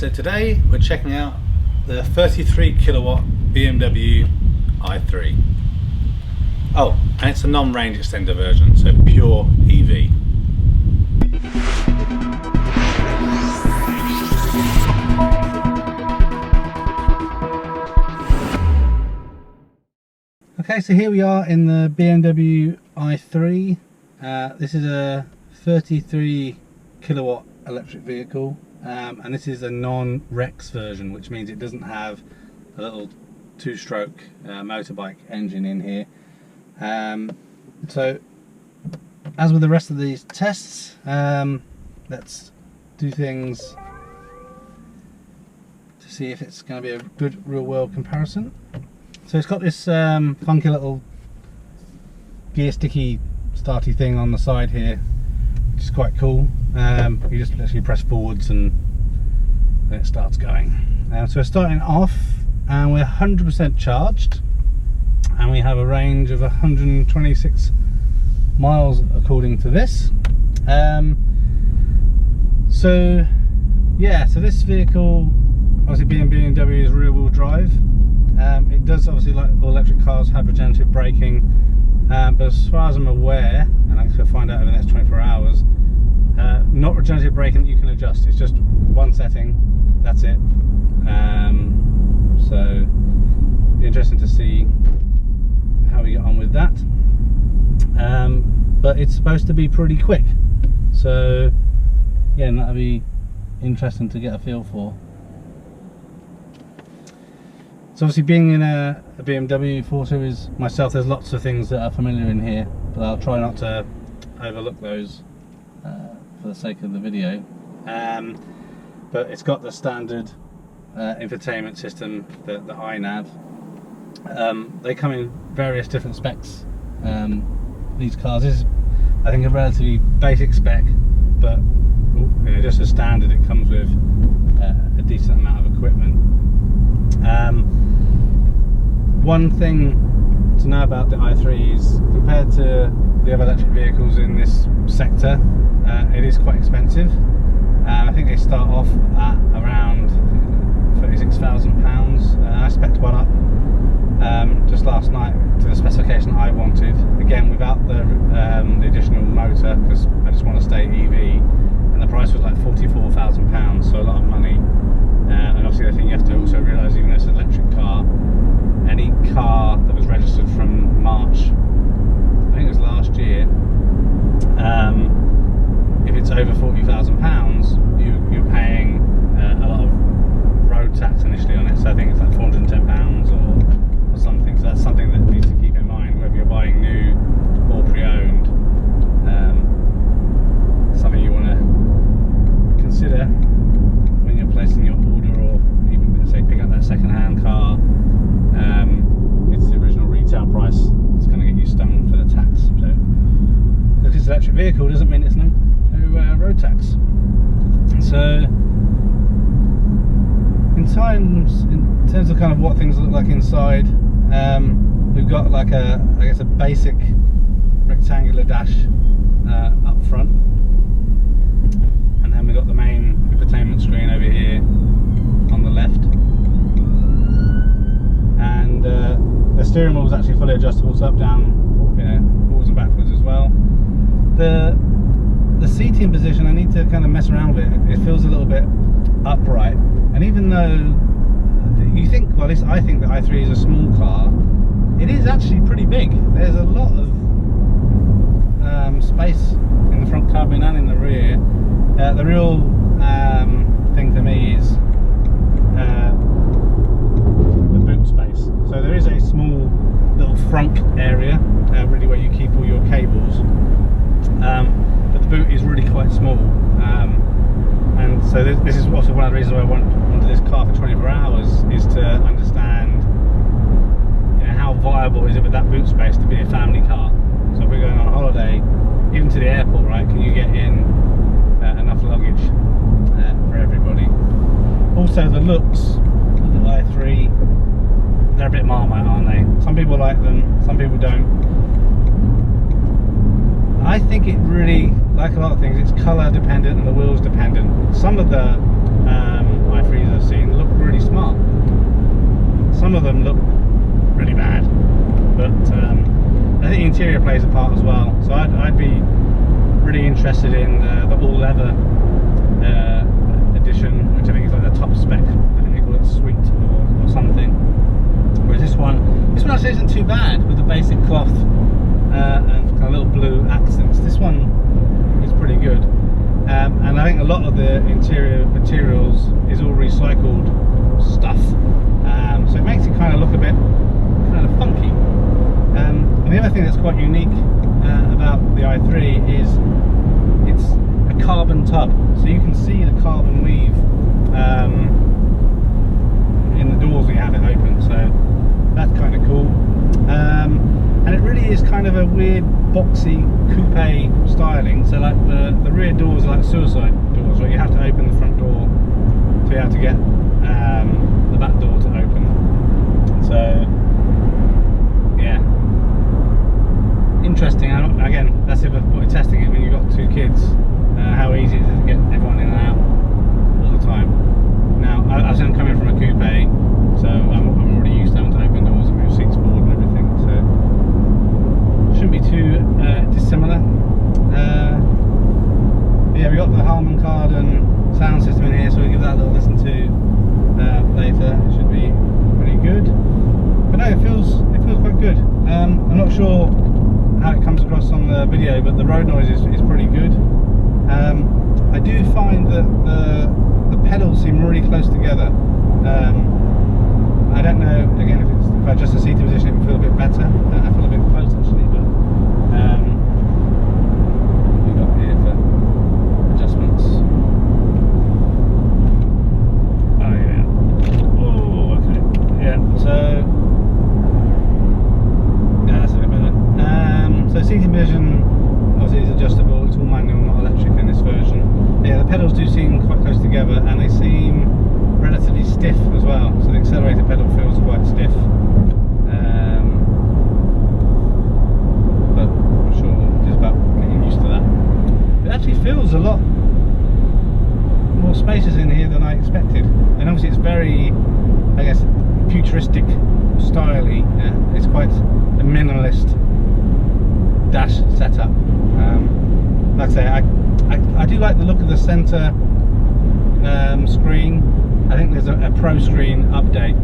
So today we're checking out the 33 kilowatt BMW i3. Oh, and it's a non-range extender version, so pure EV. Okay, so here we are in the BMW i3. This is a 33 kilowatt electric vehicle, and this is a non-Rex version, which means it doesn't have a little two-stroke motorbike engine in here. So as with the rest of these tests, let's do things to see if it's going to be a good real-world comparison. So it's got this funky little gear sticky starty thing on the side here, which is quite cool. You just literally press forwards and then it starts going. So we're starting off and we're 100% charged, and we have a range of 126 miles according to this. So this vehicle, obviously being BMW, is rear wheel drive. It does, obviously, like all electric cars, have regenerative braking, but as far as I'm aware, and I'm going to find out over the next 24 hours, not regenerative braking that you can adjust. It's just one setting, that's it. So it'll be interesting to see how we get on with that. But it's supposed to be pretty quick, so yeah, that'll be interesting to get a feel for. So obviously, being in a BMW 4 Series myself, there's lots of things that are familiar in here, but I'll try not to overlook those for the sake of the video. But it's got the standard infotainment system, the iNav. They come in various different specs. These cars, this is, I think, a relatively basic spec, but just as standard, it comes with a decent amount of equipment. One thing to know about the i3 is, compared to the other electric vehicles in this sector, it is quite expensive. I think they start off at around £36,000. I spec'd one up just last night to the specification I wanted, again without the additional motor, because I just want to stay EV, and the price was like £44,000, so a lot of money. And obviously the thing you have to also realise, even though it's an electric car, any car that was registered from March, I think it was last year, if it's over £40,000, you're paying a lot of road tax initially on it. So I think it's like £410 or something. So that's something that needs to keep in mind, whether you're buying new or pre-owned. Something you want to consider when you're placing your order, or even say pick up that second-hand car. It's the original retail price that's going to get you stung for the tax. So because it's an electric vehicle doesn't mean it's no road tax. So in terms of kind of what things look like inside, we've got like a basic rectangular dash up front, and then we've got the main infotainment screen over here on the left, and the steering wheel is actually fully adjustable, so up, down, forwards and backwards as well. The seating position, I need to kind of mess around with it. It feels a little bit upright, and even though you think, well, at least I think the i3 is a small car, it is actually pretty big. There's a lot of space in the front cabin and in the rear. The real thing for me is the boot space. So there is a small little frunk area, really, where you keep all your cables, but the boot is really quite small. And so this is also one of the reasons why I wanted this car for 24 hours, is to understand how viable is it with that boot space to be a family car. So if we're going on a holiday, even to the airport, right, can you get in enough luggage for everybody? Also, the looks of the i3, they're a bit Marmite, aren't they? Some people like them, some people don't. I think it really, like a lot of things, it's colour dependent and the wheels dependent. Some of the i3 is all recycled stuff, so it makes it kind of look a bit kind of funky. And the other thing that's quite unique about the i3 is it's a carbon tub, so you can see the carbon weave in the doors when you have it open, so that's kind of cool. And it really is kind of a weird boxy coupe styling, so like the rear doors are like suicide doors, where you have to open the front door to be able to get the back door to open. So yeah, interesting. Again, that's if we're testing it when you've got two kids, how easy it is to get everyone in and out all the time. Now, as I'm coming from a coupe, so I'm already used to having to open doors and move seats forward and everything, so shouldn't be too dissimilar. Yeah, we got the Harman Kardon sound system in here, so we'll give that a little listen to later. It should be pretty good. But no, it feels quite good. I'm not sure how it comes across on the video, but the road noise is pretty good. I do find that the pedals seem really close together. I don't know, again, if I adjust the seating position it would feel a bit better. I feel a bit close actually, but what have we got here for adjustments? Oh yeah. Oh, okay. Yeah, so yeah, that's a bit better. So seating position obviously is adjustable, it's all manual, not electric in this version. Yeah, the pedals do seem quite close together, and they seem relatively stiff as well, so the accelerator pedal feels quite stiff. But I'm sure we're just about getting used to that. It actually feels a lot more spacious in here than I expected, and obviously it's very, I guess, futuristic styly. It's quite a minimalist dash setup. Like I say, I do like the look of the centre screen. I think there's a Pro screen update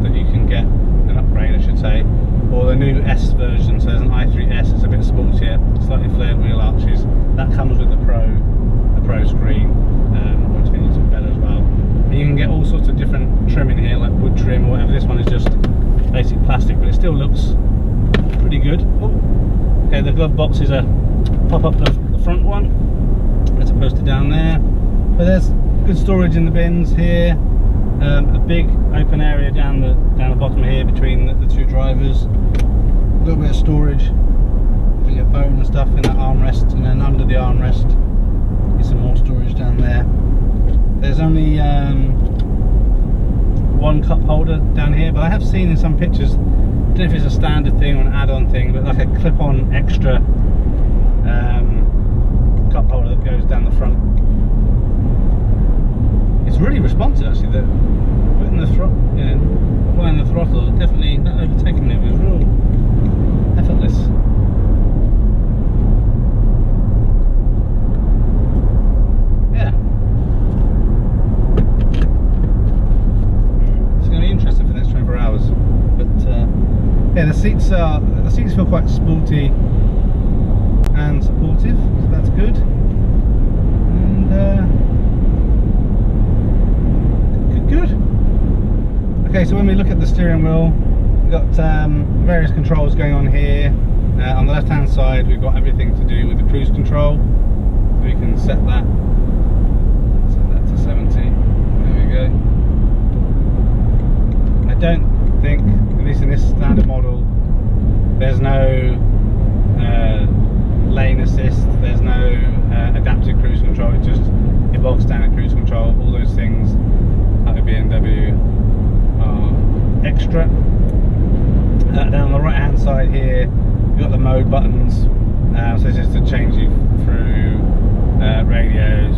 that you can get, an upgrade I should say, or the new S version, so there's an i3S, it's a bit sportier, slightly flared wheel arches, that comes with the Pro screen, which feels better as well. And you can get all sorts of different trim in here, like wood trim or whatever. This one is just basic plastic, but it still looks pretty good. Oh, okay, the glove box is a pop up the front one, as opposed to down there, but there's good storage in the bins here. A big open area down the bottom here between the two drivers. A little bit of storage for your phone and stuff in that armrest, and then under the armrest is some more storage down there. There's only one cup holder down here, but I have seen in some pictures, I don't know if it's a standard thing or an add-on thing, but like a clip-on extra cup holder that goes down the front. It's really responsive actually. Putting the applying the throttle, definitely not overtaking it. It was real effortless. Yeah, it's going to be interesting for the next 24 hours. But yeah, the seats feel quite sporty and supportive, so that's good. And good. Okay, so when we look at the steering wheel, we've got various controls going on here. On the left hand side we've got everything to do with the cruise control, so we can set that to 70. There we go. I don't think, at least in this standard model, there's no lane assist, there's no adaptive cruise control. It's just your bog standard cruise control. All those things at the BMW are extra. Down on the right hand side here you've got the mode buttons, so this is to change you through radios,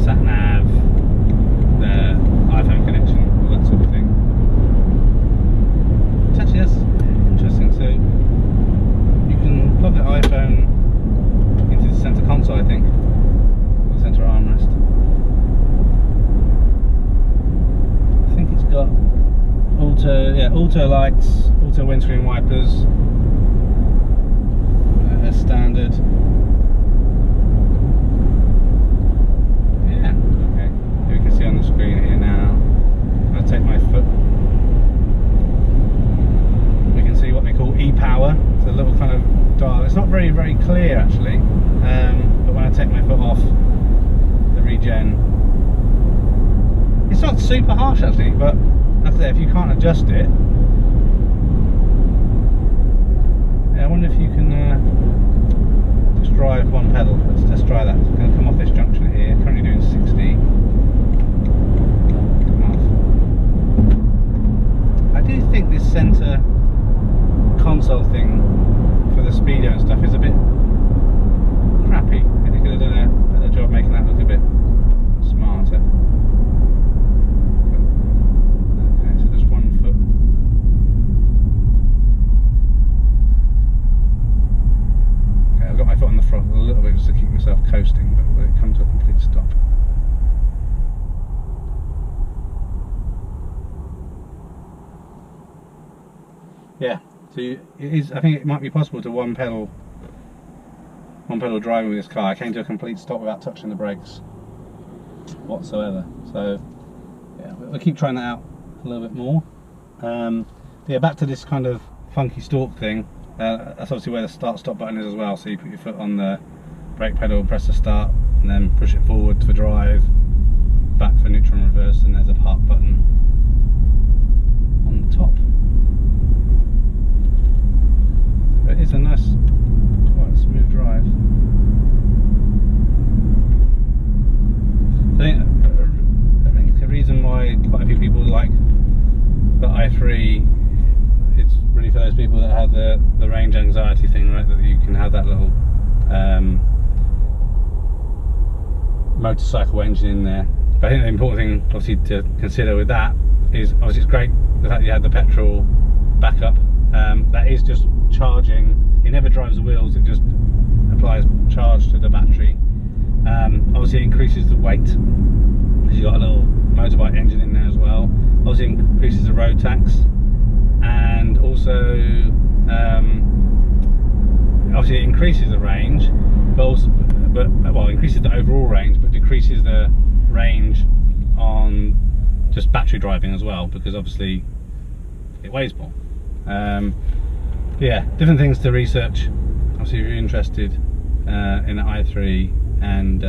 sat nav, the iPhone connection, all that sort of thing. Which actually that's interesting, so you can plug the iPhone into the centre console, I think, the centre armrest. I think it's got auto lights, auto windscreen wipers, as standard. Yeah, okay, here we can see on the screen super harsh actually, but like I say, if you can't adjust it, yeah, I wonder if you can just drive one pedal. Let's try that. I'm going to come off this junction here, currently doing 60. Come off. I do think this centre console thing for the speedo and stuff is a bit crappy. I think they could have done a better job making that look a bit smarter. Okay, so just 1 foot. Okay, I've got my foot on the throttle a little bit just to keep myself coasting, but when it comes to a complete stop. Yeah, so it is. I think it might be possible to one pedal driving with this car. I came to a complete stop without touching the brakes whatsoever. So yeah, we'll keep trying that out a little bit more. Yeah, back to this kind of funky stalk thing. That's obviously where the start-stop button is as well. So you put your foot on the brake pedal, press the start, and then push it forward for drive, back for neutral and reverse, and there's a park button on the top. But it's a nice, quite smooth drive. I think the reason why quite a few people like the i3, it's really for those people that have the range anxiety thing, right? That you can have that little motorcycle engine in there. But I think the important thing, obviously, to consider with that is obviously it's great the fact you had the petrol backup. That is just charging. It never drives the wheels. It just applies charge to the battery. Obviously, it increases the weight because you've got a little motorbike engine in there as well. Obviously, increases the road tax, and also obviously it increases the range, well, increases the overall range, but decreases the range on just battery driving as well, because obviously it weighs more. Yeah, different things to research. Obviously, if you're interested in an i3 and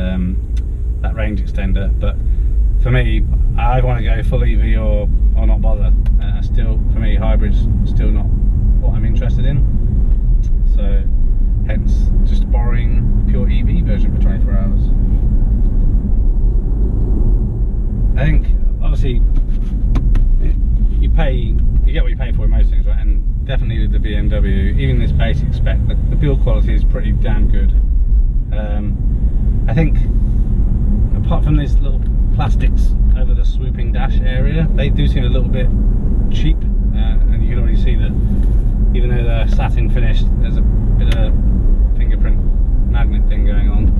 that range extender, but for me, I want to go full EV or not bother. Still, for me, hybrid's still not what I'm interested in. So, hence just borrowing the pure EV version for 24 hours. I think obviously you get what you pay for in most things, right? And definitely with the BMW, even this basic spec, the build quality is pretty damn good. I think apart from these little plastics over the swooping dash area, they do seem a little bit cheap, and you can already see that even though they're satin finished, there's a bit of fingerprint magnet thing going on.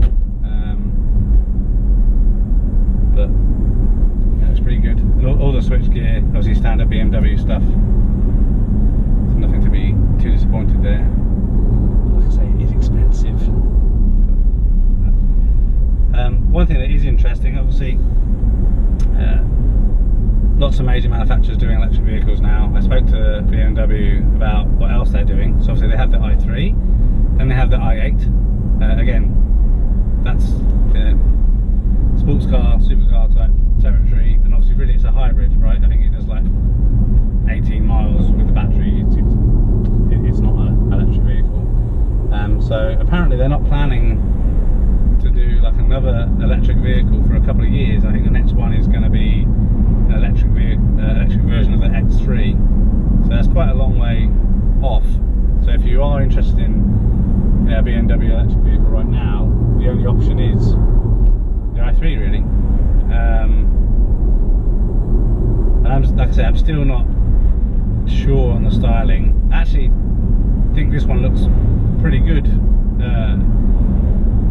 But yeah, it's pretty good. And all the switch gear, obviously standard BMW stuff. There's nothing to be too disappointed there. Like I say, it is expensive. One thing that is interesting, obviously, lots of major manufacturers doing electric vehicles now. I spoke to BMW about what else they're doing. So obviously they have the i3, then they have the i8. Again, that's sports car, supercar type territory, and obviously really it's a hybrid, right? I think it does like 18 miles with the battery. It's not an electric vehicle. So apparently they're not planning to do like another electric vehicle for a couple of years. I think the next one is going to be an electric version of the X3. So that's quite a long way off. So if you are interested in a BMW electric vehicle right now, the only option is the i3 really. And like I said, I'm still not sure on the styling. I actually think this one looks pretty good.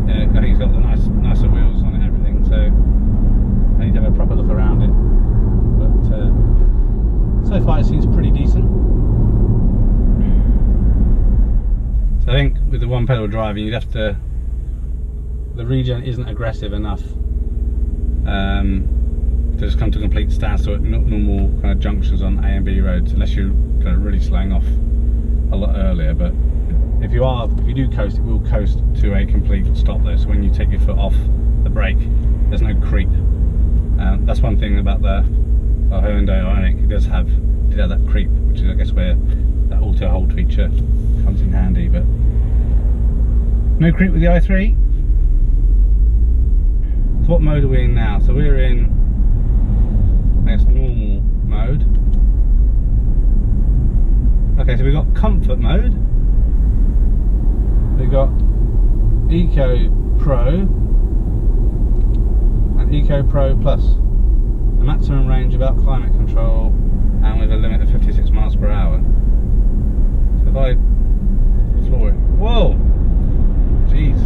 I think it's got the nicer wheels on it and everything, so I need to have a proper look around it. But so far it seems pretty decent. So I think with the one pedal driving, you'd have to, the regen isn't aggressive enough to just come to a complete standstill at normal kind of junctions on A and B roads, unless you're kind of really slowing off a lot earlier. But if you do coast, it will coast to a complete stop though. So when you take your foot off the brake, there's no creep. That's one thing about the our Hyundai Ioniq, it did have that creep, which is I guess where that auto hold feature comes in handy, but no creep with the i3. So what mode are we in now? So we're in, I guess, normal mode. Okay, so we've got comfort mode, we've got Eco Pro and Eco Pro Plus. A maximum range without climate control and with a limit of 56 miles per hour. So if I floor it, whoa, jeez,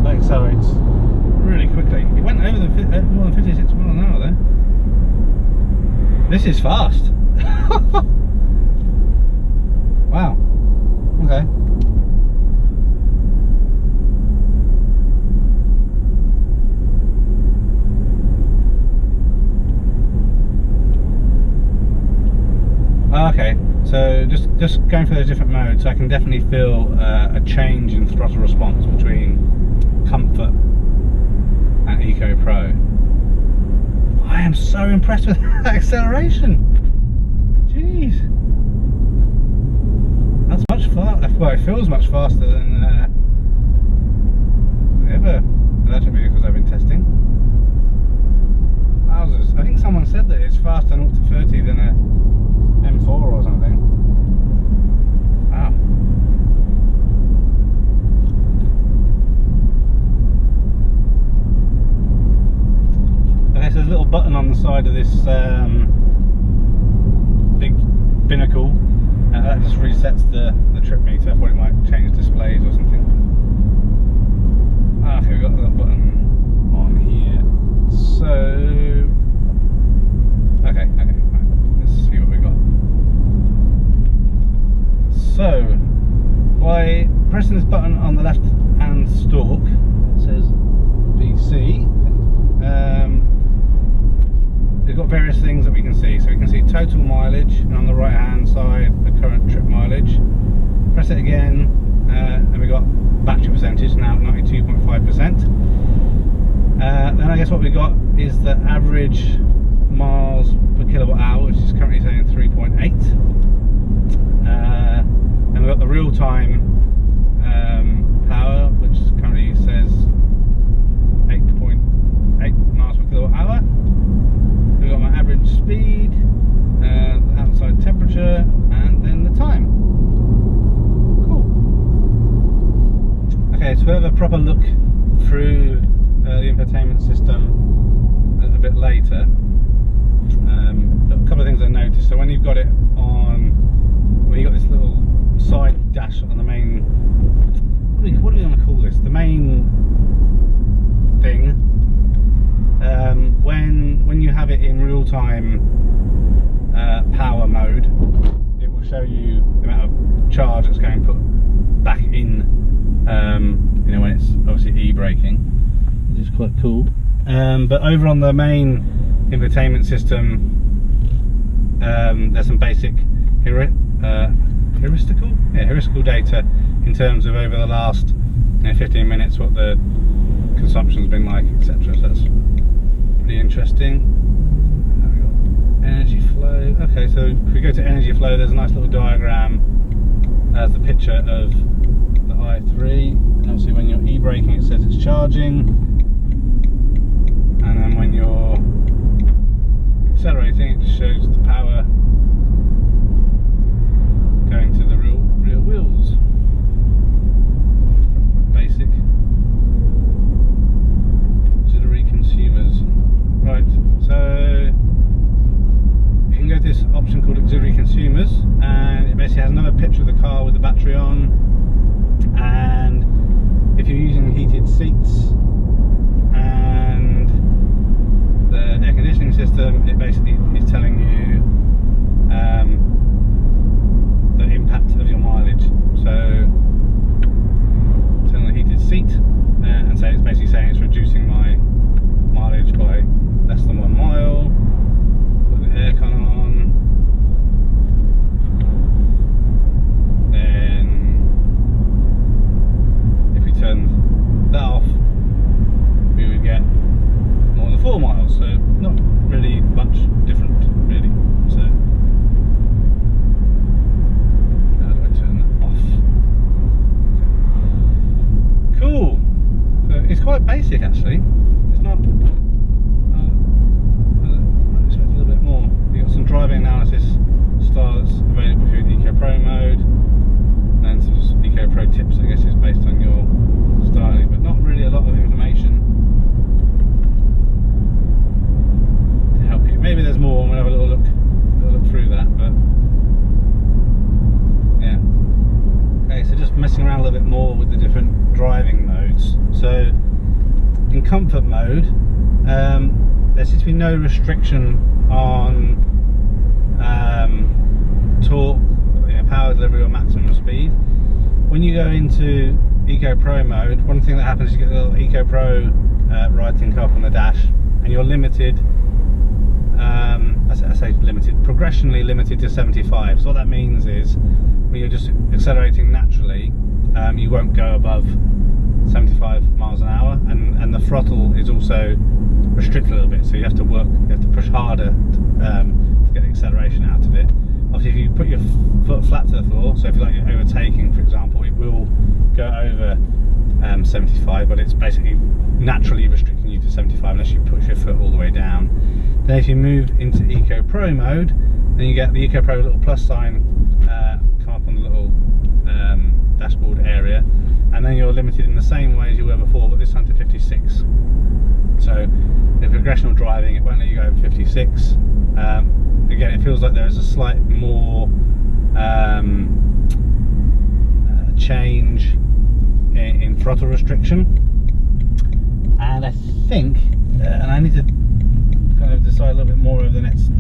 that accelerates really quickly. It went over the more than 56 miles an hour there. This is fast. Wow. Okay. Okay, so just going through those different modes, I can definitely feel a change in throttle response between Comfort and Eco Pro. I am so impressed with that acceleration. Jeez, that's much faster. Well, it feels much faster than the other electric vehicles I've been testing. Wowzers! I think someone said that it's faster 0 to 30 than a M4 or something. Wow. Okay, so there's a little button on the side of this big binnacle. That just resets the trip meter. I thought it might change displays or something. Okay, we've got that button on here. So, okay, right. Let's see what we got. So, by pressing this button on the left hand stalk, it says BC, we've got various things that we can see. So we can see total mileage, and on the right hand side, the current trip mileage. Press it again, and we've got battery percentage, now 92.5%. Then I guess what we got is the average miles per kilowatt hour, which is currently saying 3.8. And we've got the real-time power, which currently says 8.8 miles per kilowatt hour. We've got my average speed, the outside temperature, and then the time. Cool. Okay, so we'll have a proper look through the infotainment system a bit later. But a couple of things I noticed. So when you've got it on, when you've got this little side dash on the main, what do we want to call this? The main thing. When you have it in real-time power mode, it will show you the amount of charge that's going put back in. You know, when it's obviously e-braking, which is quite cool. But over on the main infotainment system, there's some basic heuristical data in terms of over the last 15 minutes what the consumption's been like, etc. So that's pretty interesting. We've got energy flow. Okay, so if we go to energy flow, there's a nice little diagram as the picture of the i3. And obviously when you're e-braking, it says it's charging, and then when you're accelerating, it just shows the power going to the rear wheels. Basic auxiliary consumers. Right, so you can go to this option called auxiliary consumers, and it basically has another picture of the car with the battery on, and if you're using heated seats and the air conditioning system, it basically is telling you the impact of your mileage. So turn on the heated seat, and so it's basically saying it's reducing my mileage by less than 1 mile. Put the aircon on, then if we turn that off, we would get more than 4 miles. So not really comfort mode, there seems to be no restriction on torque, power delivery or maximum speed. When you go into Eco Pro mode, one thing that happens is you get the little Eco Pro writing up on the dash, and you're limited, I say limited, progressionally limited to 75. So what that means is when you're just accelerating naturally, you won't go above 75 miles an hour, and the throttle is also restricted a little bit, so you have to push harder to get the acceleration out of it. Obviously, if you put your foot flat to the floor, so if you're overtaking, for example, it will go over 75, but it's basically naturally restricting you to 75 unless you push your foot all the way down. Then if you move into Eco Pro mode, then you get the Eco Pro little plus sign come up on the little dashboard area, and then you're limited in the same way as you were before, but this time to 56. So if progressional driving, it won't let you go over 56. Again, it feels like there is a slight more change in throttle restriction, and I think, and I need to kind of decide a little bit more over the next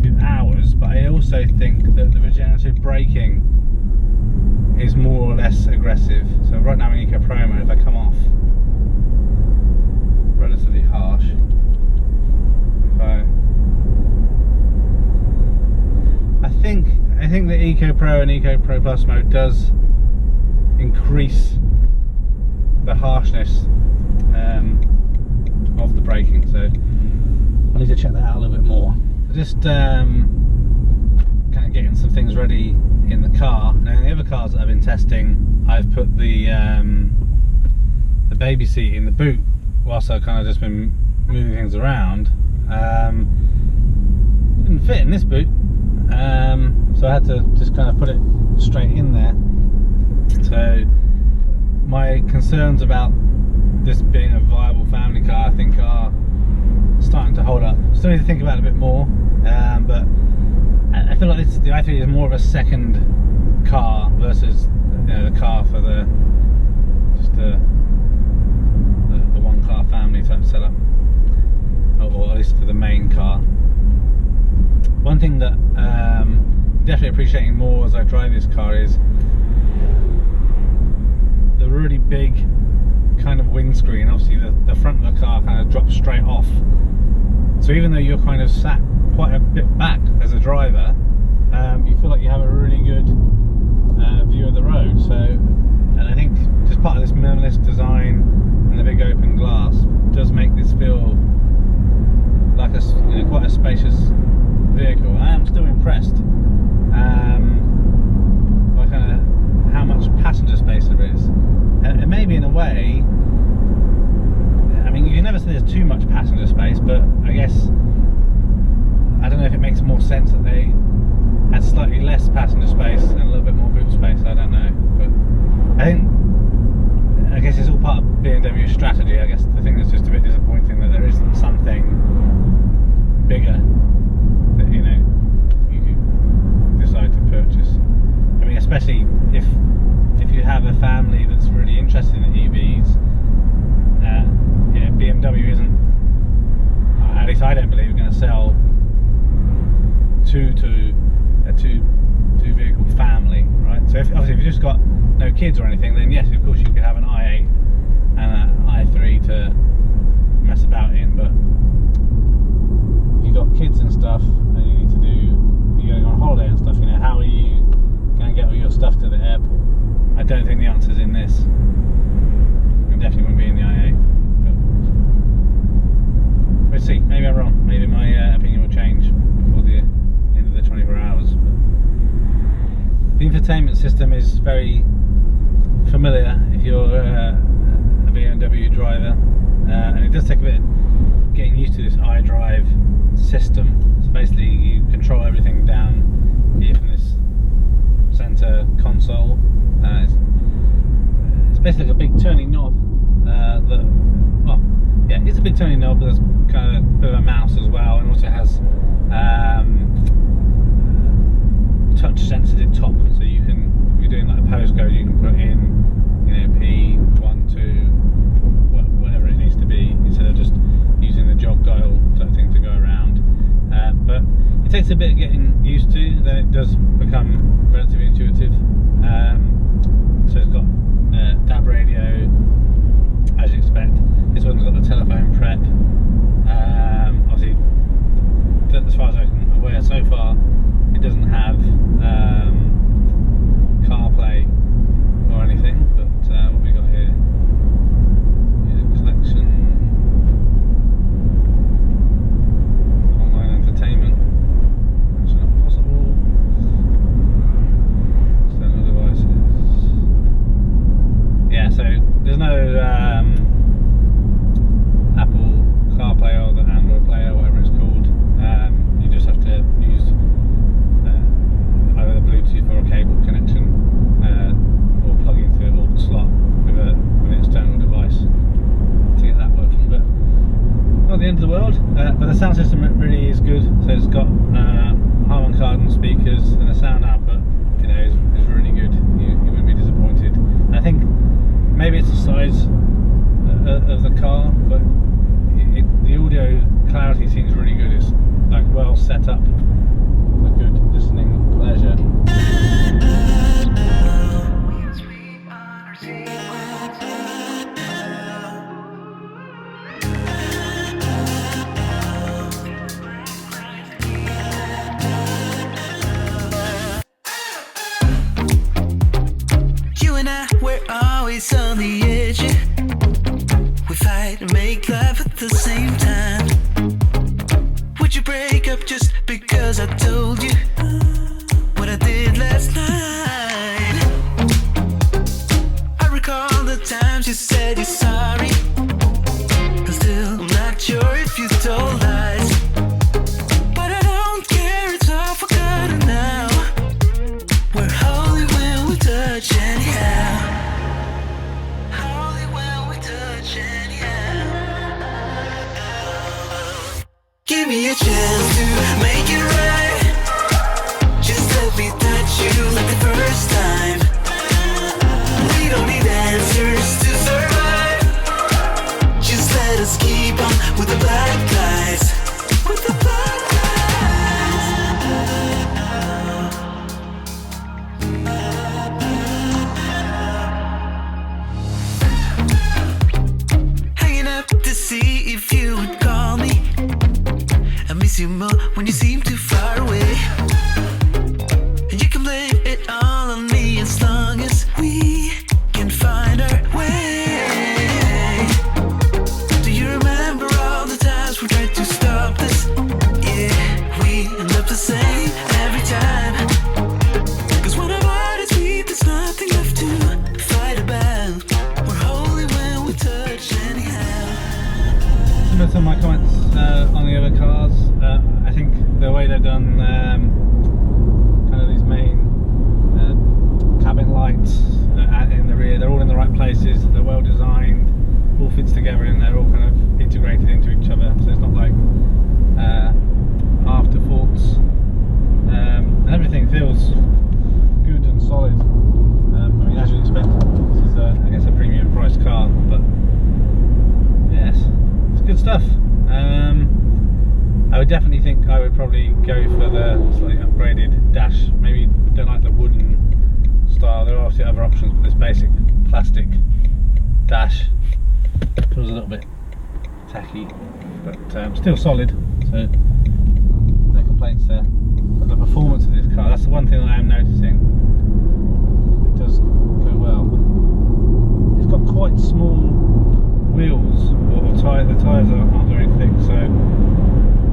few hours, but I also think that the regenerative braking is more or less aggressive. So right now in Eco Pro mode, if I come off, relatively harsh. I think the Eco Pro and Eco Pro Plus mode does increase the harshness of the braking, so I need to check that out a little bit more. Just kind of getting some things ready in the car. Now, in the other cars that I've been testing, I've put the baby seat in the boot whilst I've kind of just been moving things around. Didn't fit in this boot, so I had to just kind of put it straight in there. So my concerns about this being a viable family car, I think, are starting to hold up. Still need to think about it a bit more, but I feel like the i3 is more of a second car versus the car for the one car family type setup, or at least for the main car. One thing that definitely appreciating more as I drive this car is the really big kind of windscreen. Obviously the front of the car kind of drops straight off, so even though you're kind of sat quite a bit back as a driver, you feel like you have a really good view of the road. So, and I think just part of this minimalist design and the big open glass does make this feel like a quite a spacious vehicle. I am still impressed by kind of how much passenger space there is, and maybe in a way, I mean, you can never say there's too much passenger space, but I guess, I don't know if it makes more sense that they had slightly less passenger space and a little bit more boot space. I don't know, but I guess it's all part of BMW's strategy. I guess the thing that's just a bit disappointing that there isn't something bigger that you could decide to purchase. I mean, especially if you have a family that's really interested in EVs. BMW isn't, at least I don't believe, going to sell a two vehicle family, right? So obviously if you've just got no kids or anything, then yes, of course you could have an i8 and an i3 to mess about in, but if you've got kids and stuff and you're going on holiday and stuff, how are you going to get all your stuff to the airport? I don't think the answer's in this. It definitely wouldn't be in the i8. We'll see, maybe I'm wrong, maybe my opinion will change before the end of the 24 hours. But the infotainment system is very familiar if you're a BMW driver, and it does take a bit of getting used to this iDrive system. So basically you control everything down here from this centre console. It's basically like a big turning knob it's a big turning knob, but there's kind of a bit of a mouse as well, and also has touch sensitive top, so you can, if you're doing like a postcode, you can put in P12, whatever it needs takes a bit of getting used to, then it does become relatively intuitive. So it's got DAB radio, as you expect. This one's got the telephone prep. Obviously, as far as I'm aware so far, it doesn't have CarPlay or anything, but what we got here? Music selection, online entertainment, that's not possible, external devices. Yeah, so there's no Apple CarPlay or the Android Player, whatever it's called. You just have to use either the Bluetooth or a cable connection, or plug into an aux slot with an external device to get that working. But not the end of the world. But the sound system really is good. So it's got Harman Kardon speakers, and the sound output, you know, is really good. You wouldn't be disappointed. And I think maybe it's the size of the car, but the audio clarity seems really good. It's like well set up for good listening pleasure. You and I, we're always on the edge. We fight and make love at the same time. Would you break up just because I told you what I did last night? I recall the times you said you're sorry. I'm still not sure if you told lies, but I don't care, it's all forgotten now. We're holy when we touch anyhow. Holy when we touch anyhow. Give me a chance to make it right. Just let me touch you like the first time. We don't need answers to survive. Just let us keep on with the black guys. With the black guys. Hanging up to see if you would call me. I miss you more when you seem too far away. And you can blame it all on me as long as we can find our way. Do you remember all the times we tried to stop this? Yeah, we end up the same every time. Cause when our bodies meet, there's nothing left to fight about. We're holy when we touch anyhow. Similar to my comments on the other cars, I think the way they've done kind of these main cabin lights in the rear, they're all in the right places, they're well designed, all fits together, and they're all kind of integrated into each other, so it's not like afterthoughts, and everything feels good and solid. I mean, as you expect, this is I guess a premium priced car, but yes, it's good stuff. I would definitely think I would probably go for the slightly upgraded dash. Maybe don't like the wooden style. There are obviously other options, but this basic plastic dash feels a little bit tacky, but still solid, so no complaints there. But the performance of this car, that's the one thing that I am noticing. It does go well. It's got quite small wheels, or the tyres aren't very thick, so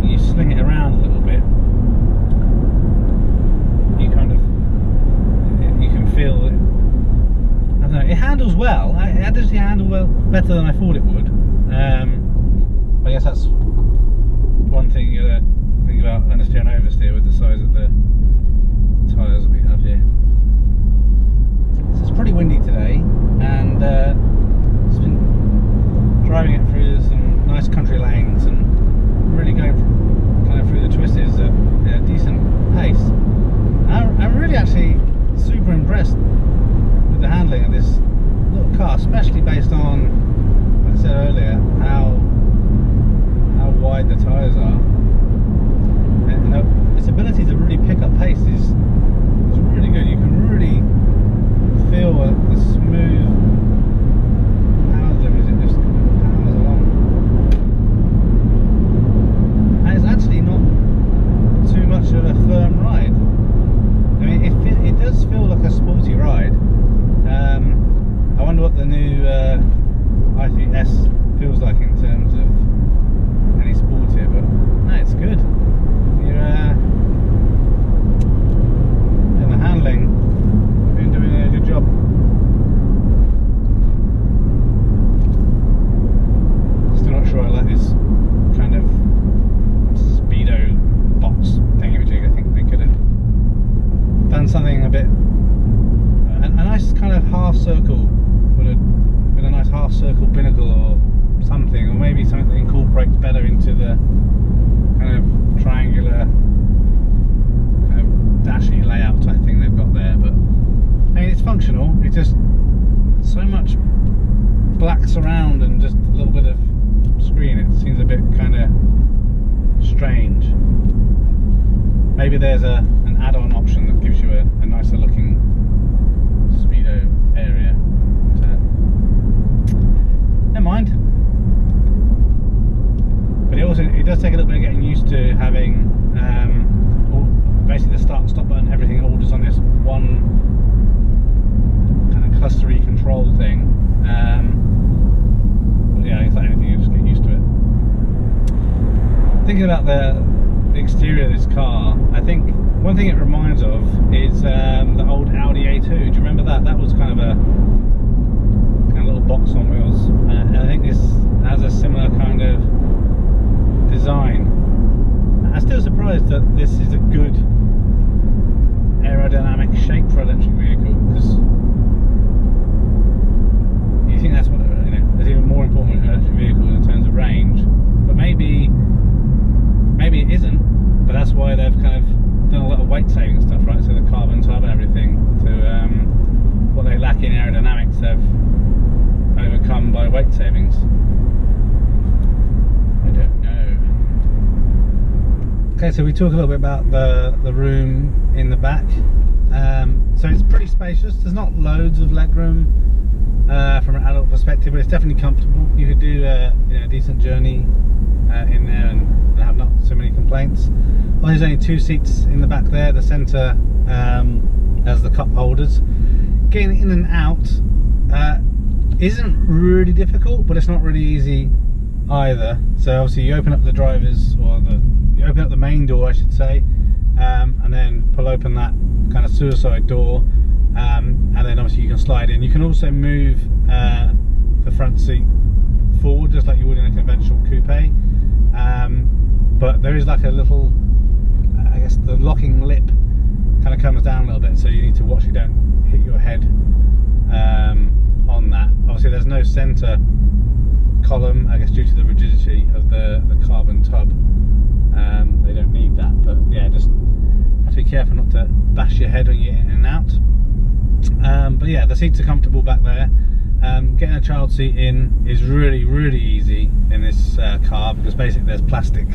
you sling it around a little bit, you kind of, you can feel it. I don't know, it handles well. It does handle well, better than I thought it would. I guess that's one thing you gotta think about understeer and oversteer with the size of the tyres that we have here. So it's pretty windy today, and it's been driving it through some nice country lanes and really going kind of through the twists at a decent pace. I'm really actually super impressed with the handling of this little car, especially based on, like I said earlier, how wide the tyres are. maybe there's an add-on option that gives you a nicer looking speedo area. So, never mind. But it does take a little bit of getting used to having basically the start and stop button, everything all just on this one kind of clustery control thing. But yeah, it's like anything, you just get used to it. Thinking about the exterior of this car, I think one thing it reminds of is the old Audi A2. Do you remember that? That was kind of a little box on wheels, and I think this has a similar kind of design. I'm still surprised that this is a good aerodynamic shape for an electric vehicle, because you think that's what, you know, that's even more important with electric vehicles in terms of range. But maybe it isn't, but that's why they've kind of done a lot of weight saving stuff, right? So the carbon tub and everything, to what they lack in aerodynamics, they've overcome by weight savings. I don't know. Okay, so we talk a little bit about the room in the back. So it's pretty spacious. There's not loads of legroom from an adult perspective, but it's definitely comfortable. You could do a decent journey in there and have not so many complaints. Well, there's only 2 seats in the back there. The centre has the cup holders. Getting in and out isn't really difficult, but it's not really easy either. So obviously you open up the driver's, or you open up the main door, I should say, and then pull open that kind of suicide door, and then obviously you can slide in. You can also move the front seat forward just like you would in a conventional coupe, but there is like a little, I guess the locking lip kind of comes down a little bit, so you need to watch you don't hit your head on that. Obviously there's no centre column, I guess due to the rigidity of the carbon tub. They don't need that, but yeah, just have to be careful not to bash your head when you get in and out. But yeah, the seats are comfortable back there. Getting a child seat in is really easy in this car, because basically there's plastic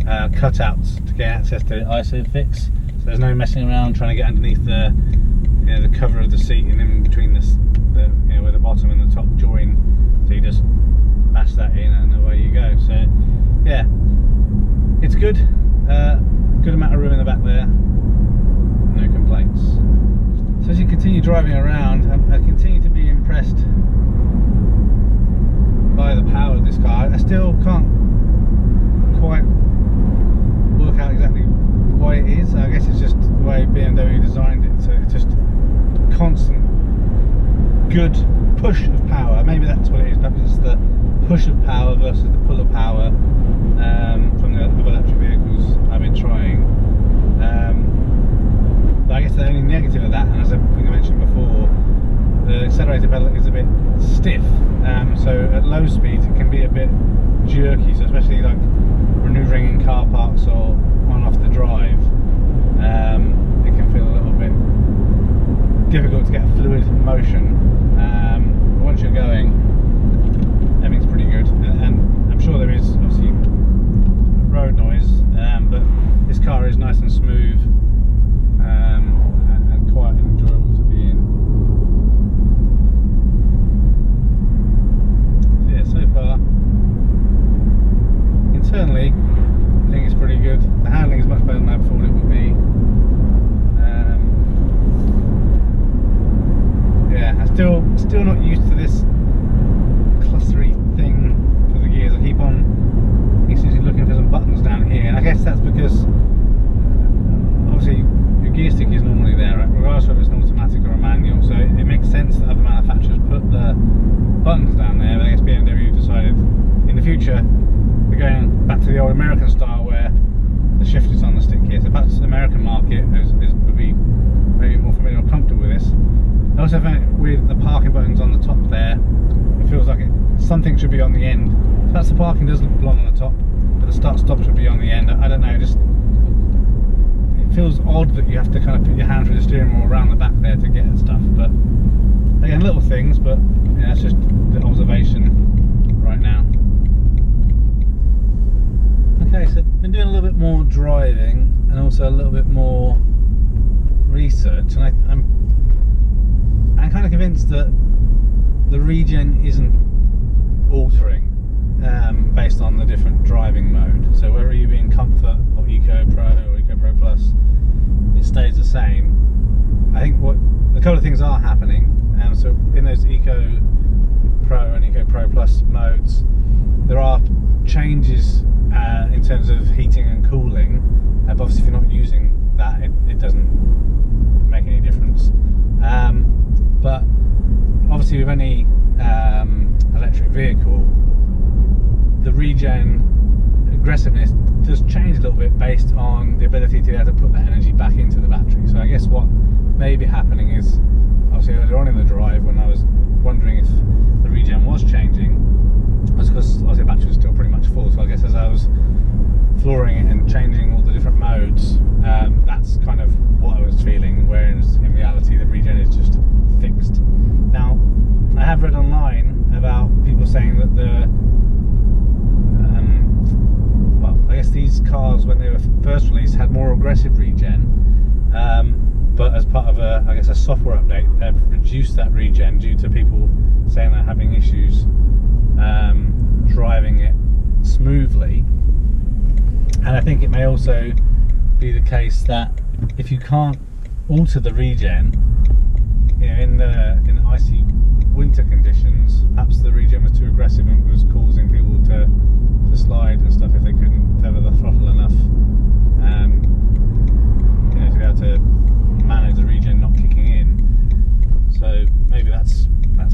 cutouts to get access to the ISOFIX, so there's no messing around trying to get underneath the the cover of the seat and in between the where the bottom and the top join, so you just bash that in and away you go. So yeah, it's good. Good amount of room in the back there, no complaints. So as you continue driving around, I continue to be impressed by the power of this car. I still can't quite work out exactly why it is. I guess it's just the way BMW designed it, so it's just constant good push of power. Maybe that's what it is. Perhaps it's the push of power versus the pull of power from the other electric vehicles I've been trying. But I guess the only negative of that, and as I think I mentioned before, the accelerator pedal is a bit stiff, so at low speeds it can be a bit jerky, so especially like manoeuvring in car parks or on off the drive, it can feel a little bit difficult to get a fluid motion. But once you're going, everything's pretty good, and I'm sure there is obviously road noise, but this car is nice and smooth and quiet and enjoyable to be in. So yeah, so far internally I think it's pretty good. The handling is much better than I thought it would be. Yeah, I'm still not used to this clustery thing for the gears. I keep on instantly looking for some buttons down here, and I guess that's because obviously your gear stick is normally there, right? Regardless of whether it's an automatic or a manual, so it makes sense that other manufacturers put the buttons down there. But I guess BMW decided in the future we're going back to the old American style where the shift is on the stick here, so perhaps the American market would be maybe more familiar or comfortable with this. I also found with the parking buttons on the top there, it feels like something should be on the end. So that's the parking does look long on the top, but the start stop should be on the end. I don't know, just it feels odd that you have to kind of put your hand through the steering wheel around the back there to get at stuff. But again, little things, but yeah, that's just the observation right now. Okay, so I've been doing a little bit more driving and also a little bit more research, and I'm kind of convinced that the regen isn't altering based on the different driving mode. So whether you be in Comfort or Eco Pro or Eco Pro Plus, it stays the same. I think a couple of things are happening. So in those Eco Pro and Eco Pro Plus modes, there are changes in terms of heating and cooling. But obviously, if you're not using that, it doesn't make any difference. But obviously, with any electric vehicle, the regen aggressiveness does change a little bit based on the ability to be able to put that energy back into the battery. So I guess what may be happening is, obviously earlier on in the drive when I was wondering if the regen was changing, was because obviously the battery was still pretty much full. So I guess as I was flooring it and changing all the different modes, that's kind of what I was feeling, whereas in reality the regen is just fixed. Now, I have read online about people saying that I guess these cars, when they were first released, had more aggressive regen, but as part of a software update, they've reduced that regen due to people saying they're having issues driving it smoothly. And I think it may also be the case that if you can't alter the regen, in the icy winter conditions, perhaps the regen was too aggressive and was causing people to slide and stuff if they couldn't feather the throttle enough, to be able to manage the regen not kicking in. So maybe that's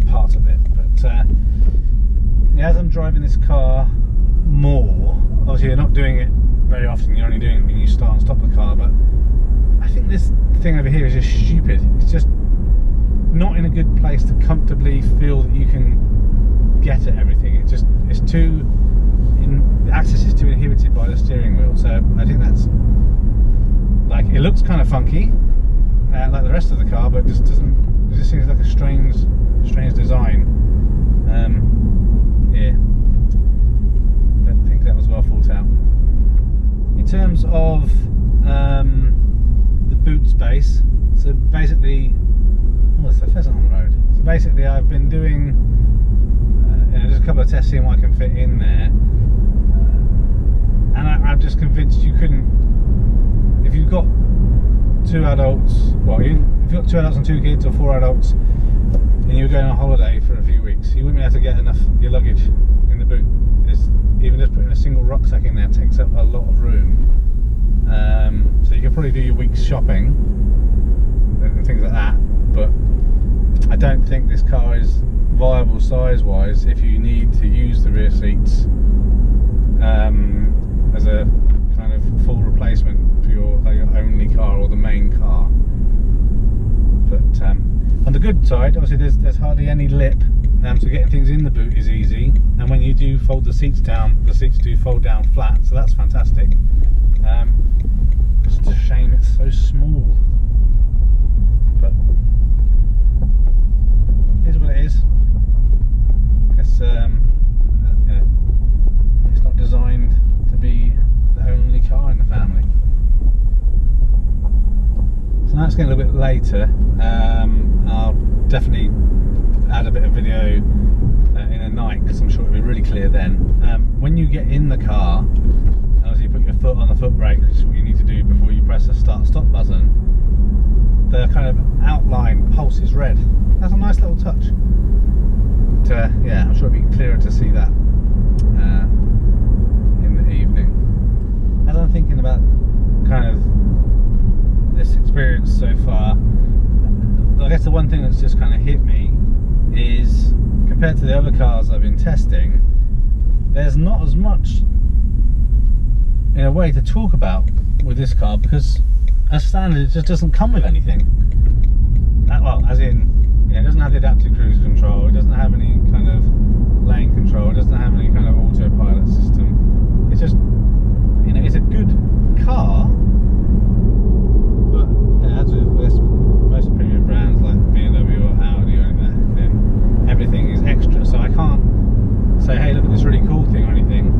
part of it. But as I'm driving this car more, obviously you're not doing it very often, you're only doing it when you start and stop the car, but I think this thing over here is just stupid. It's just not in a good place to comfortably feel that you can get at everything. It's too, the access is too inhibited by the steering wheel. So I think that's, like, it looks kind of funky, like the rest of the car, but it just seems like a strange design. Yeah, don't think that was well thought out. In terms of the boot space, so basically, there's a pheasant on the road. So basically, I've been doing just a couple of tests, seeing what I can fit in there, and I'm just convinced you couldn't. If you've got two adults, if you've got 2 adults and 2 kids, or 4 adults, and you're going on holiday for a few weeks, you wouldn't be able to get enough your luggage in the boot. Even just putting a single rucksack in there takes up a lot of room. So you could probably do your week's shopping and things like that, but I don't think this car is viable size-wise if you need to use the rear seats as a kind of full replacement for your only car or the main car. But on the good side, obviously there's hardly any lip, so getting things in the boot is easy, and when you do fold the seats down, the seats do fold down flat, so that's fantastic. It's just a shame it's so small, but it is what it is. I guess it's not designed to be the only car in the family. So now it's getting a little bit later. I'll definitely add a bit of video in the night, because I'm sure it'll be really clear then. When you get in the car, obviously you put your foot on the foot brake, which is what you need to do before you press the start-stop button, the kind of outline pulses red. That's a nice little touch. But, yeah, I'm sure it'll be clearer to see that in the evening. As I'm thinking about kind of this experience so far, I guess the one thing that's just kind of hit me is, compared to the other cars I've been testing, there's not as much in a way to talk about with this car, because as standard it just doesn't come with anything. Well, as in, it doesn't have the adaptive cruise control, it doesn't have any kind of lane control, it doesn't have any kind of autopilot system. It's just, it's a good car, but as with most premium brands like BMW or Audi or anything, then everything is extra. So I can't say, hey, look at this really cool thing or anything.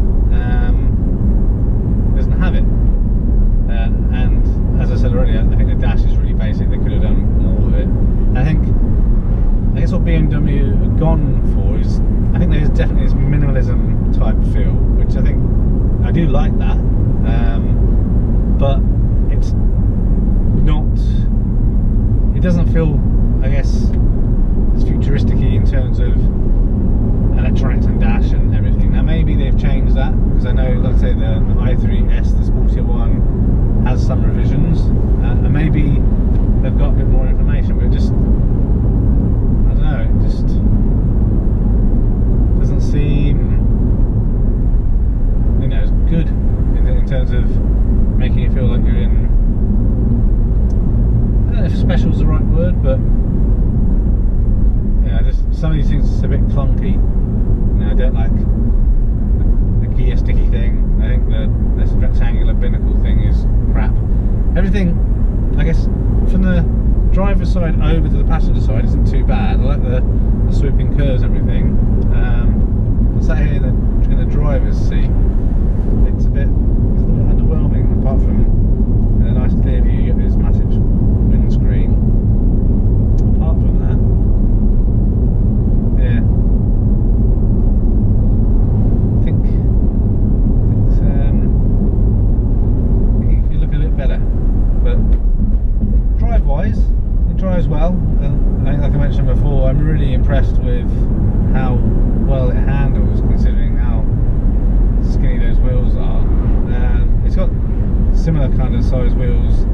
gone for is, I think there's definitely this minimalism type feel, which I think I do like that, but it's not, it doesn't feel, I guess, as futuristic-y in terms of electronics and dash and everything. Now maybe they've changed that, because I know, like I say, the i3S, the sportier one, has some revisions, and maybe they've got a bit more information, but it just, I don't know, it just doesn't seem, you know, good in terms of making you feel like you're in, I don't know if special's the right word, but yeah, just some of these things are a bit clunky. You know, I don't like the gear sticky thing. I think this rectangular binnacle thing is crap. Everything, I guess, from the driver's side over to the passenger side isn't too bad. I like the swooping curves and everything. But sat here in the driver's seat, it's a bit underwhelming. Apart from a nice clear view, you get this massive windscreen. Apart from that, yeah, I think you look a bit better. But drive-wise, it drives well. I think, like I mentioned before, I'm really impressed with how well it handles, considering how skinny those wheels are. It's got similar kind of size wheels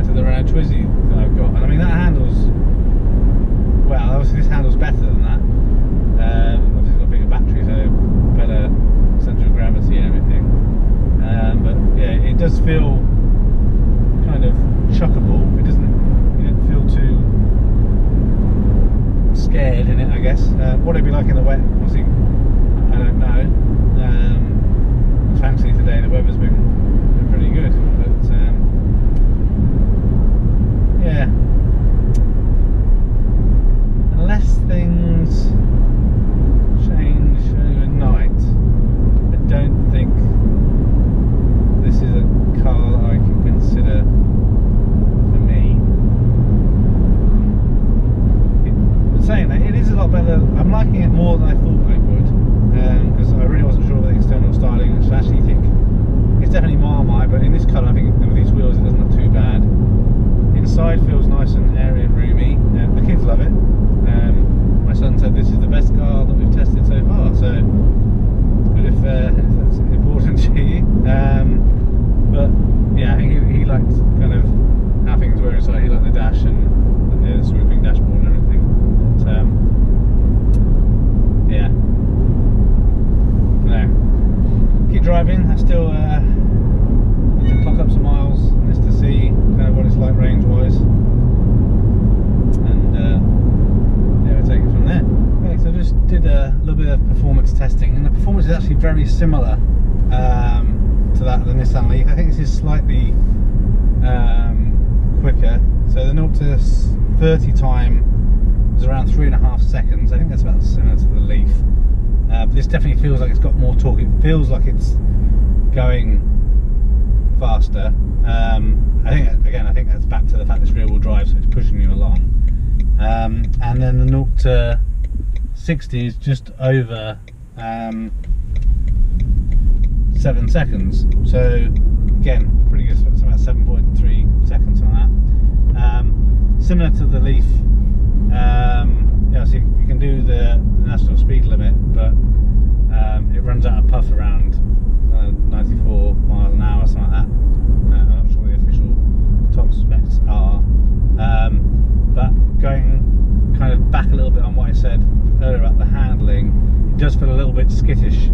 to the Renault Twizy that I've got, and I mean that handles well. Obviously this handles better than that. Obviously it's got a bigger battery, so better centre of gravity and everything. But yeah, it does feel kind of chuckable. It doesn't, you don't feel too scared in it, I guess. What it'd be like in the wet, obviously, I don't know. Thankfully today the weather's been pretty good, but yeah, unless things change overnight, I don't think this is a car that I can consider for me. But saying that, it is a lot better. I'm liking it more than I thought I would, because I really wasn't sure of the external styling, which I actually think it's definitely Marmite, but in this colour I think with these wheels it doesn't look too bad. Inside feels nice and airy and roomy. The kids love it. My son said this is the best car that we've tested so far, so good if that's important to you. But yeah, I think he liked kind of how things were inside. He liked the dash and the swooping dashboard and everything. But, yeah. No. Keep driving. I still need to clock up some miles on this to see kind of what it's like range wise, and yeah, we'll take it from there. Okay, so I just did a little bit of performance testing, and the performance is actually very similar to that of the Nissan Leaf. I think this is slightly quicker. So the 0 to 30 time was around 3.5 seconds. I think that's about similar to the Leaf. But this definitely feels like it's got more torque. It feels like it's going faster. I think that's back to the fact it's rear-wheel drive, so it's pushing you along. And then the 0 to 60 is just over 7 seconds. So again, pretty good. So it's about 7.3 seconds on that. Similar to the Leaf. Yeah, so you can do the national speed limit, but it runs out of puff around 94 miles an hour, something like that. I'm not sure what the official top specs are, but going kind of back a little bit on what I said earlier about the handling, it does feel a little bit skittish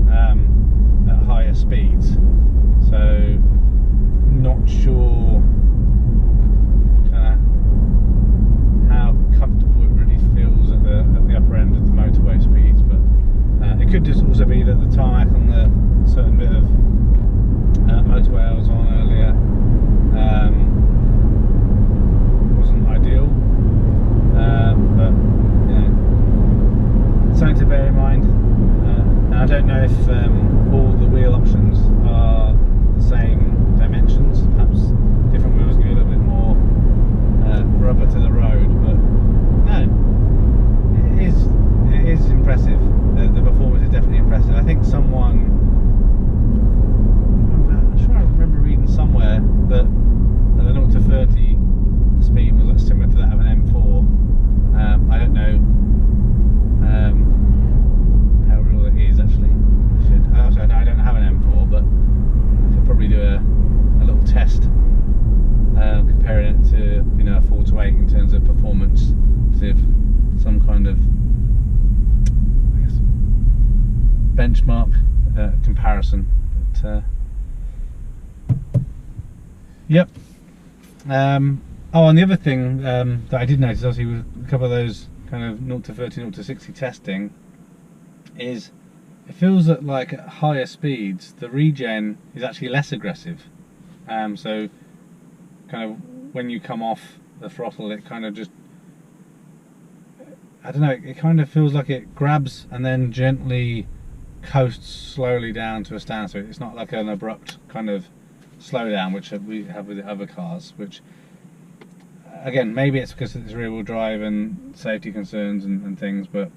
at higher speeds, so not sure how comfortable it really feels at the upper end of the motorway speeds. But it could just also be that the tarmac on the certain bit of motorway I was on earlier wasn't ideal, but you know, something to bear in mind. And I don't know if all the wheel options are benchmark comparison. But yep. Oh, and the other thing that I did notice, obviously, with a couple of those kind of 0 to 30, 0 to 60 testing, is it feels that like at higher speeds, the regen is actually less aggressive. So kind of when you come off the throttle, it kind of just, I don't know, it kind of feels like it grabs and then gently coasts slowly down to a standstill. It's not like an abrupt kind of slowdown, which we have with the other cars, which again, maybe it's because it's rear wheel drive and safety concerns and things, but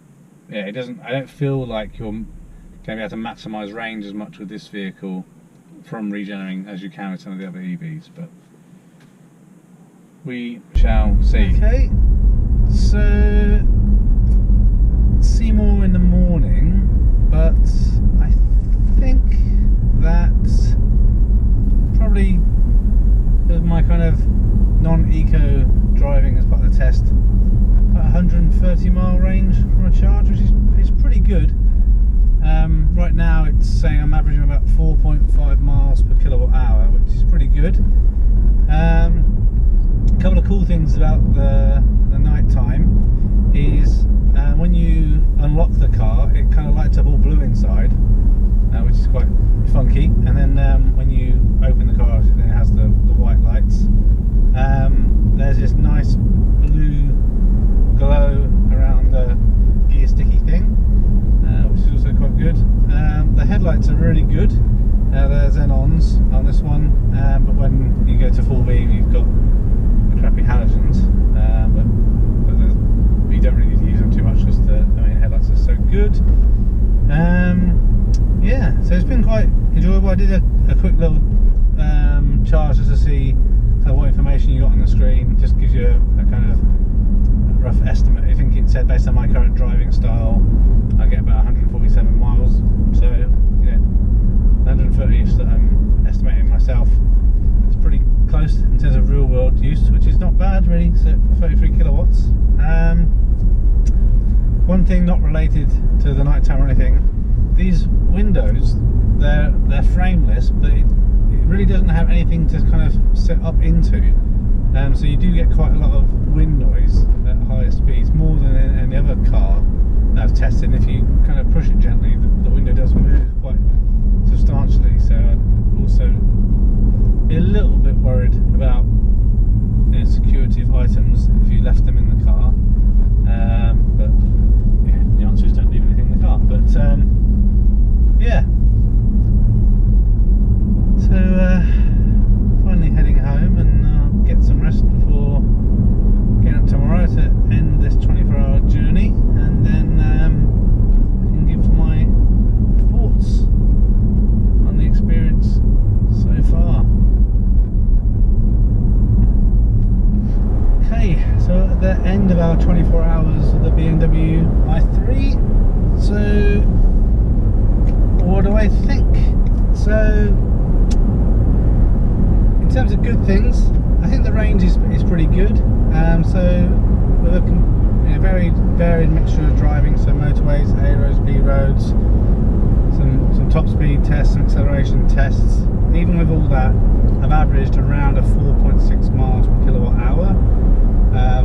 yeah, it doesn't, I don't feel like you're going to be able to maximise range as much with this vehicle from regenerating as you can with some of the other EVs, but we shall see. Okay, so see more in the morning, but I think that probably with my kind of non-eco driving as part of the test, about 130 mile range from a charge, which is pretty good. Right now it's saying I'm averaging about 4.5 miles per kilowatt hour, which is pretty good. A couple of cool things about the night time is when you unlock the car, it kind of lights up all blue inside, which is quite funky, and then when you open the car, then it has the white lights. There's this nice blue glow around the gear sticky thing, which is also quite good. The headlights are really good. They're xenons on this one, but when you go to full beam, you've got the crappy halogens, but you don't really need to use them too much because the main headlights are so good. Yeah, so it's been quite enjoyable. I did a quick little charge just to see what information you got on the screen. Just gives you a kind of rough estimate. I think it said based on my current driving style, I get about 147 miles. So, you know, 130-ish that I'm estimating myself. It's pretty close in terms of real world use, which is not bad really. So 33 kilowatts. One thing not related to the nighttime or anything, these windows, they're frameless, but it really doesn't have anything to kind of sit up into, so you do get quite a lot of wind noise at higher speeds, more than in any other car that I've tested. And if you kind of push it gently, the window does move quite substantially, so I'd also be a little bit worried about, you know, security of items if you left them in the car, but yeah, the answer is don't leave anything in the car. But yeah, so finally heading home and get some rest before getting up tomorrow to end this 24-hour journey, and then I can give my thoughts on the experience so far. Okay, so at the end of our 24 hours of the BMW i3, so what do I think? So in terms of good things, I think the range is pretty good. So with a very varied mixture of driving, so motorways, A roads, B roads, some top speed tests, some acceleration tests. Even with all that, I've averaged around a 4.6 miles per kilowatt hour,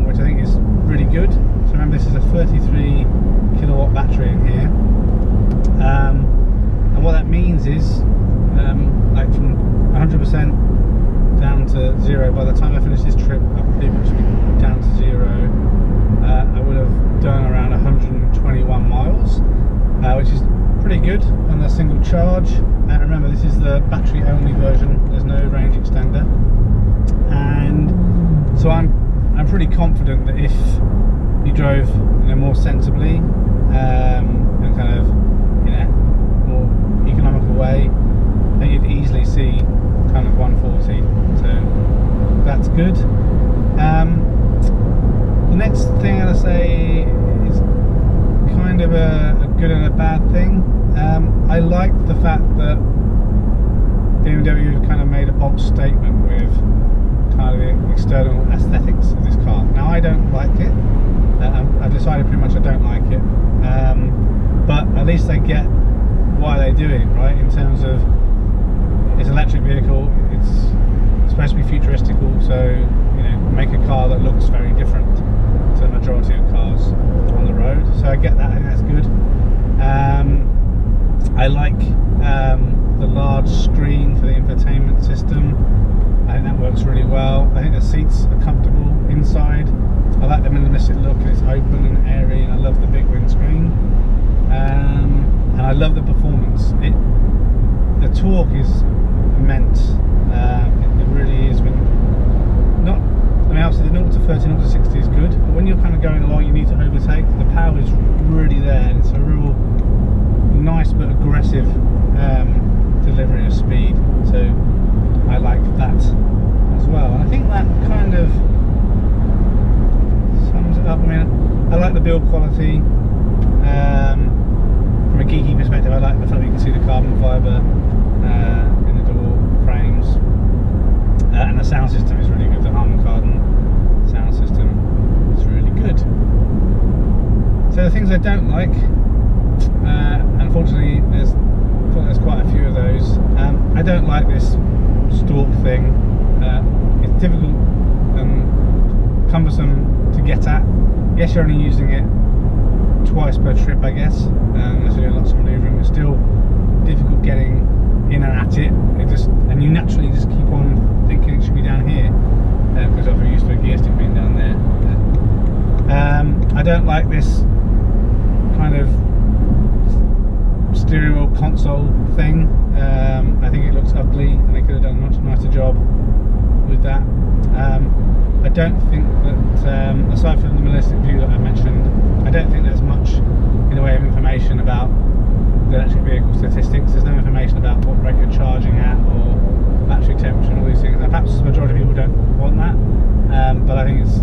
which I think is really good. So remember, this is a 33 kilowatt battery in here, and what that means is like from 100% down to 0. By the time I finish this trip, I'll pretty much be down to 0. I would have done around 121 miles, which is pretty good on a single charge. And remember, this is the battery only version, there's no range extender, and so I'm pretty confident that if you drove in a more sensibly and kind of, you know, more economical way, then you'd easily see kind of 140, so that's good. The next thing I'd say is kind of a good and a bad thing. I like the fact that BMW kind of made a bold statement with kind of the external aesthetics of this car. Now, I don't like it. I've decided pretty much I don't like it, but at least they get why they do it, right? In terms of it's an electric vehicle, it's supposed to be futuristical, so you know, make a car that looks very different to the majority of cars on the road. So I get that, I think that's good. I like the large screen for the infotainment system. I think that works really well. I think the seats are comfortable inside. I like the minimalistic look, and it's open and airy, and I love the big windscreen. And I love the performance. The torque is immense. It really is. Obviously the 0 to 30, 0 to 60 is good, but when you're kind of going along, you need to overtake. The power is really there, and it's a real nice but aggressive delivery of speed. So I like that as well. And I think that kind of sums it up. I mean, I like the build quality. From a geeky perspective, I like the fact that you can see the carbon fibre in the door frames, and the sound system is really good. The Harman Kardon sound system is really good. So the things I don't like, unfortunately, there's quite a few of those. I don't like this stalk thing. It's difficult and cumbersome to get at. Yes, you're only using it twice per trip, I guess, unless you're doing lots of manoeuvring. It's still difficult getting in and at it. And you naturally just keep on thinking it should be down here, because I'm used to a gear stick being down there. I don't like this kind of steering wheel console thing. I think it looks ugly, and they could have done a much nicer job with that. I don't think that, aside from the minimalistic view that I mentioned, I don't think there's much in the way of information about the electric vehicle statistics. There's no information about what rate you're charging at, or battery temperature, and all these things. And perhaps the majority of people don't want that, but I think it's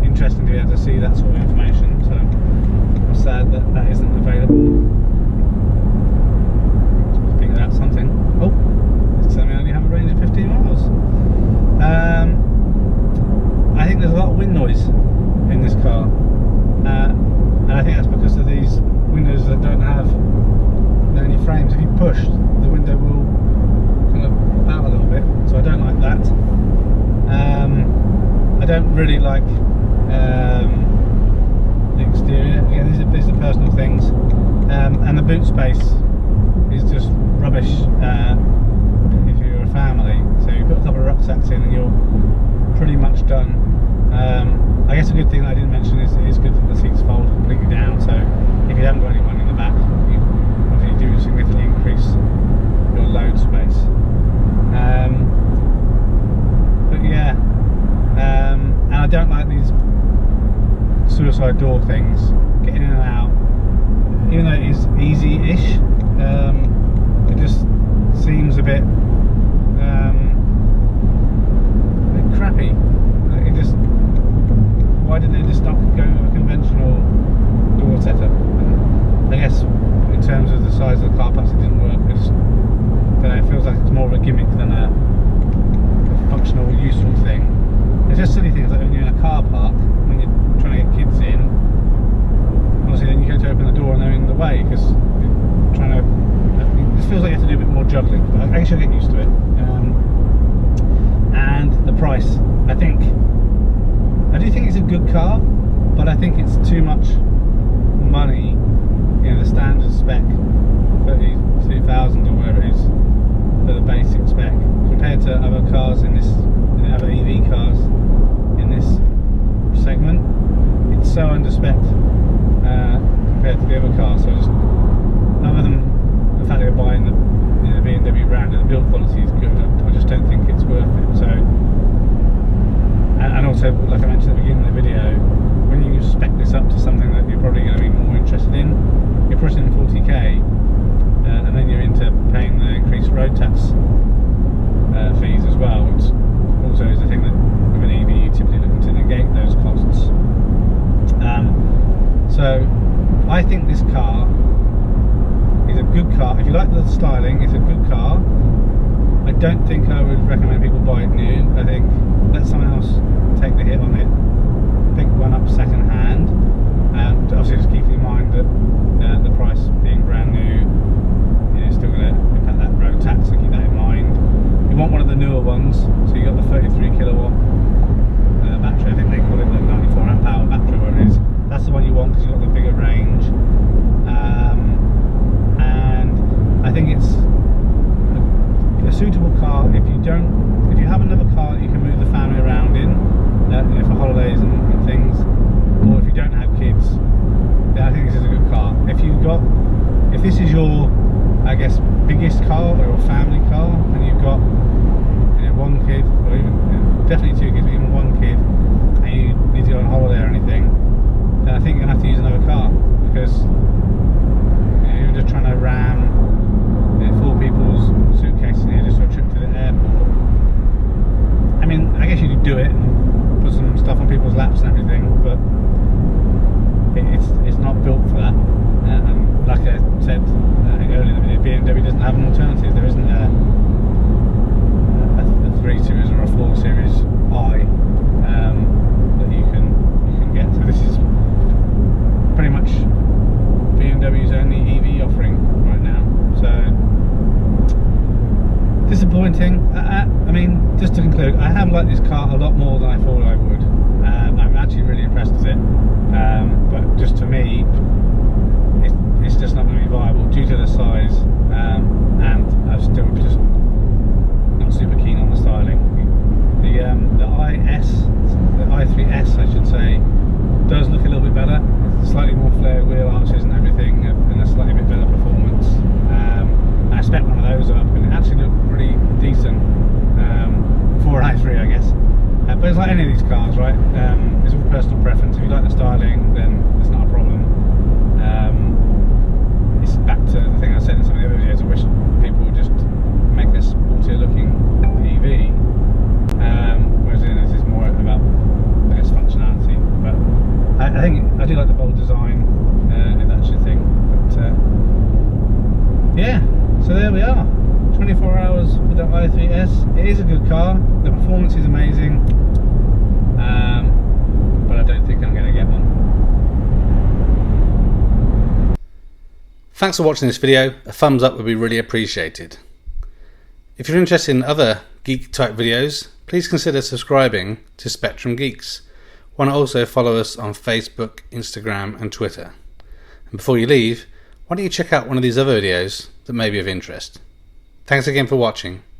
interesting to be able to see that sort of information. So I'm sad that that isn't available. Thinking about something. Oh, it's telling me I only have a range of 15 miles. I think there's a lot of wind noise in this car, and I think that's because of these windows that don't have any frames. If you push, the window will kind of bow a little bit, so I don't like that. I don't really like the exterior. Again, these are personal things, and the boot space is just rubbish if you're a family. So you put a couple of rucksacks in and you're pretty much done. I guess a good thing that I didn't mention is it is good that the seats fold completely down, so if you haven't got anyone in the back, you obviously do significantly increase your load space. But yeah, and I don't like these suicide door things, getting in and out. Even though it is easy-ish, it just seems a bit crappy. Like why didn't they just stop going with a conventional door setup? And I guess in terms of the size of the car parks, it didn't work. It just, it feels like it's more of a gimmick than a functional, useful thing. It's just silly things like when you're in a car park, when you're trying to get kids in, obviously then you go to open the door and they're in the way because you're trying to. It just feels like you have to do a bit more juggling, but I guess you'll get used to it. And the price, I do think it's a good car, but I think it's too much money. You know, the standard spec, 32,000 or whatever it is for the basic spec, compared to other cars in this, other EV cars in this segment. It's so under spec compared to the other cars. So just other than the fact they're buying the BMW brand and the build quality is good, I just don't think it's worth it. So, and also, like I mentioned at the beginning of the video, when you spec this up to something that you're probably going to be more interested in, you're pushing 40k, and then you're into paying the increased road tax fees as well, which also is a thing that with an EV you typically looking to negate those costs. So I think this car is a good car. If you like the styling, it's a good car. I don't think I would recommend people buy it new. I think let someone else take the hit on it, pick one up second hand, and obviously just keep in mind that the price being brand new still going to impact that road tax, so keep that in mind. You want one of the newer ones, so you got the 33 kilowatt battery. I think they call it the 94 amp hour battery, whatever it is. That's the one you want because you've got the bigger range. And I think it's a suitable car if you have another car that you can move the family around in, for holidays and things, or if you don't have kids, then I think this is a good car. If this is your, I guess, biggest car or your family car, and you've got one kid, or even definitely two kids, but even one kid, and you need to go on holiday or anything, then I think you're going to have to use another car, because you're just trying to ram 4 people's suitcases in here just for a trip to the airport. I mean, I guess you could do it and put some stuff on people's laps and everything, but it's not built for that. And like I said earlier in the video, BMW doesn't have an alternative. There isn't a 3 Series or a 4 Series I that you can get. So this is pretty much BMW's only EV offering right now. So disappointing. I mean, just to conclude, I have liked this car a lot more than I thought I would. I'm actually really impressed with it. But just to me, it's just not going to be viable due to the size, and I'm still just not super keen on the styling. The i3S, I should say, does look a little bit better. It's slightly more flared wheel arches and everything, and a slightly bit better performance. I spec one of those up, and it actually looked pretty decent for an i3, I guess. But it's like any of these cars, right? It's all personal preference. If you like the styling, then it's not a problem. It's back to the thing I said in some of the other videos. I wish people would just make this sportier looking EV, whereas this is more about, I guess, functionality. But I think I do like the bold design, if that's your thing. But yeah, so there we are. 24 hours with the i3S. It is a good car. The performance is amazing, but I don't think I'm going to get one. Thanks for watching this video. A thumbs up would be really appreciated. If you're interested in other geek type videos, please consider subscribing to Spectrum Geeks. Why not also follow us on Facebook, Instagram and Twitter. And before you leave, why don't you check out one of these other videos that may be of interest. Thanks again for watching.